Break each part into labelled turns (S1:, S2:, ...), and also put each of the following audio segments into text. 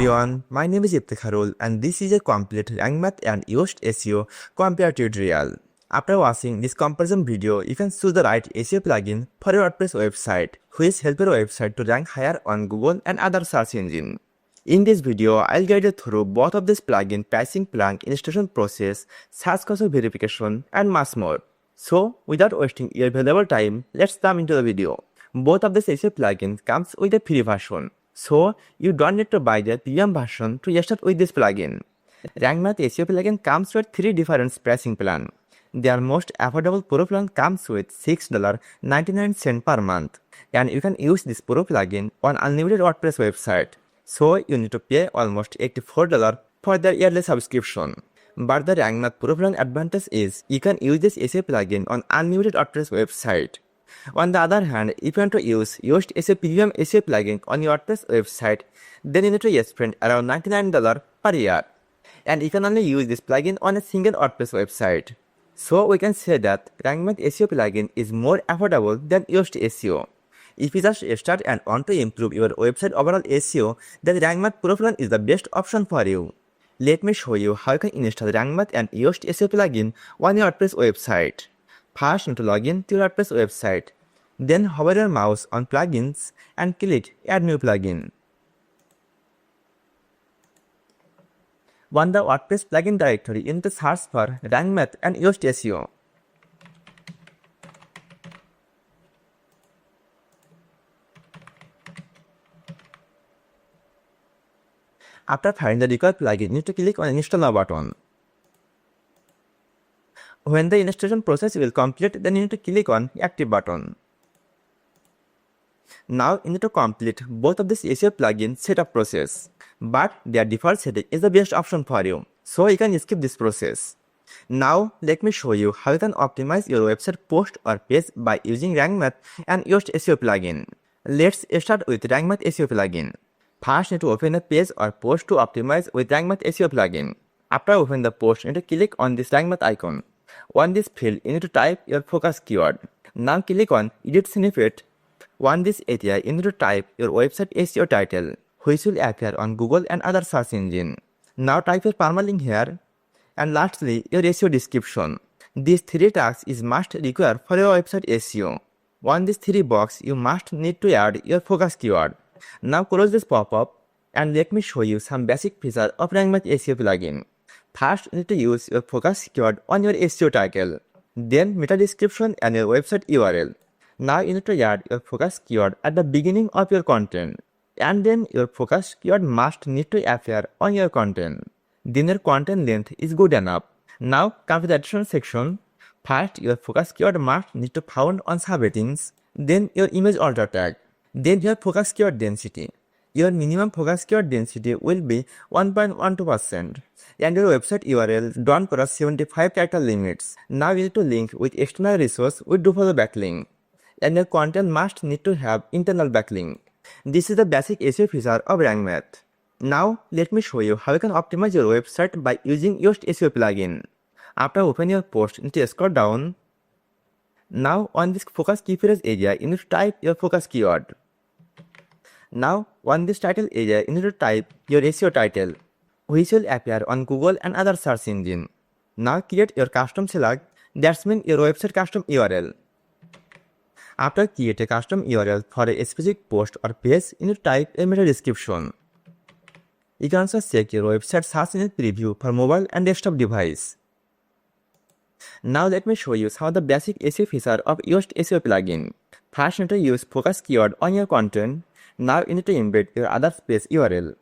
S1: everyone, my name is Iftikharul and this is a complete rank math and Yoast SEO comparative tutorial. After watching this comparison video, you can choose the right SEO plugin for your WordPress website, which help your website to rank higher on Google and other search engines. In this video, I'll guide you through both of this plugin pricing plan, installation process, search console verification, and much more. So, without wasting your valuable time, let's jump into the video. Both of these SEO plugins comes with a free version. So, you don't need to buy the premium version to start with this plugin. Rank Math SEO plugin comes with 3 different pricing plans. Their most affordable Pro plan comes with $6.99 per month, and you can use this Pro plugin on unlimited WordPress website. So, you need to pay almost $84 for their yearly subscription. But the Rank Math Pro plan advantage is you can use this SEO plugin on unlimited WordPress website. On the other hand, if you want to use Yoast SEO Premium SEO plugin on your WordPress website, then you need to spend around $99 per year. And you can only use this plugin on a single WordPress website. So we can say that Rank Math SEO plugin is more affordable than Yoast SEO. If you just start and want to improve your website overall SEO, then Rank Math Pro plan is the best option for you. Let me show you how you can install Rank Math and Yoast SEO plugin on your WordPress website. First, you need to log in to your WordPress website. Then hover your mouse on plugins and click add new plugin. On the WordPress plugin directory, you need to search for Rank Math and Yoast SEO. After finding the required plugin, you need to click on install now button. When the installation process will complete, then you need to click on active button. Now you need to complete both of this SEO plugin setup process, but their default setting is the best option for you, so you can skip this process. Now let me show you how you can optimize your website post or page by using Rank Math and Yoast SEO plugin. Let's start with Rank Math SEO plugin. First, you need to open a page or post to optimize with Rank Math SEO plugin. After opening the post, you need to click on this Rank Math icon. On this field, you need to type your focus keyword. Now click on Edit Snippet. On this area, you need to type your website SEO title, which will appear on Google and other search engines. Now type your permalink here. And lastly, your SEO description. These 3 tags is must require for your website SEO. On this 3 box, you must need to add your focus keyword. Now close this pop-up and let me show you some basic features of Rank Math SEO plugin. First, you need to use your focus keyword on your SEO title, then meta description and your website URL. Now you need to add your focus keyword at the beginning of your content, and then your focus keyword must need to appear on your content. Then your content length is good enough. Now come to the additional section. First, your focus keyword must need to found on subheadings, then your image alter tag, then your focus keyword density. Your minimum focus keyword density will be 1.12%, and your website URL don't cross 75 character limits. Now you need to link with external resource with do follow backlink, and your content must need to have internal backlink. This is the basic SEO feature of Rank Math. Now let me show you how you can optimize your website by using Yoast SEO plugin. After open your post, you need to scroll down. Now on this focus key phrase area, you need to type your focus keyword. Now, on this title area, you need to type your SEO title, which will appear on Google and other search engines. Now, create your custom select, that means your website custom URL. After create a custom URL for a specific post or page, you need to type a meta description. You can also check your website search engine preview for mobile and desktop device. Now, let me show you some of the basic SEO features of Yoast SEO plugin. First, you need to use focus keyword on your content. Now you need to embed your other space URL.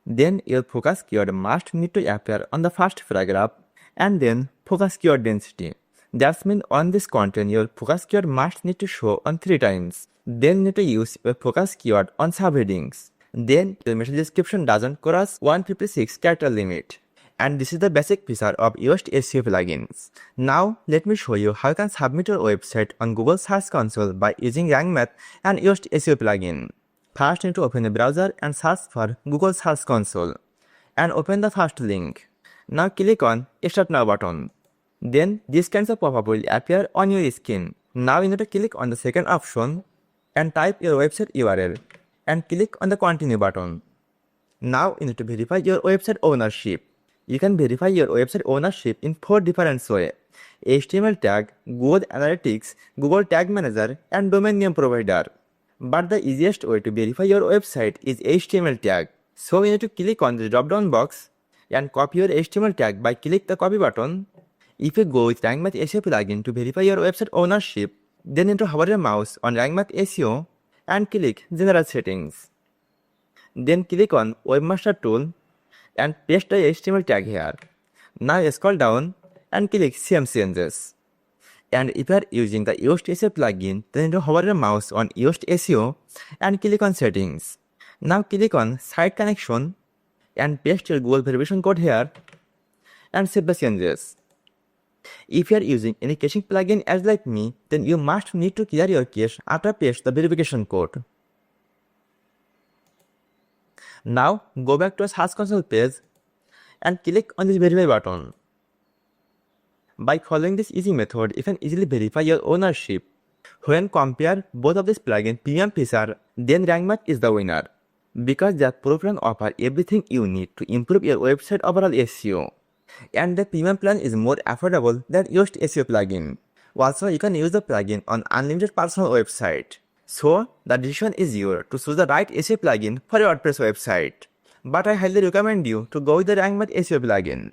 S1: Then your focus keyword must need to appear on the first paragraph, and then focus keyword density. That means on this content your focus keyword must need to show on 3 times. Then you need to use your focus keyword on subheadings. Then your meta description doesn't cross 156 character limit. And this is the basic feature of Yoast SEO plugins. Now let me show you how you can submit your website on Google Search Console by using Rank Math and Yoast SEO plugin. First, you need to open a browser and search for Google Search Console and open the first link. Now click on Start Now button. Then this kinds of pop-up will appear on your screen. Now you need to click on the second option and type your website URL and click on the continue button. Now you need to verify your website ownership. You can verify your website ownership in 4 different ways: HTML tag, Google Analytics, Google Tag Manager, and domain name provider. But the easiest way to verify your website is HTML tag. So you need to click on the drop-down box and copy your HTML tag by click the copy button. If you go with RankMath SEO plugin to verify your website ownership, then you need to hover your mouse on RankMath SEO and click General Settings. Then click on Webmaster Tool and paste the HTML tag here. Now scroll down and click Save Changes. And if you are using the Yoast SEO plugin, then you need to hover your mouse on Yoast SEO and click on Settings. Now click on Site Connection and paste your Google verification code here and save the changes. If you are using any caching plugin as like me, then you must need to clear your cache after paste the verification code. Now go back to a Search Console page and click on this verify button. By following this easy method, you can easily verify your ownership. When compare both of these plugin premium feature, then RankMath is the winner, because they are proven and offer everything you need to improve your website overall SEO. And the premium plan is more affordable than Yoast SEO plugin. Also, you can use the plugin on unlimited personal website. So, the decision is yours to choose the right SEO plugin for your WordPress website. But I highly recommend you to go with the RankMath SEO plugin.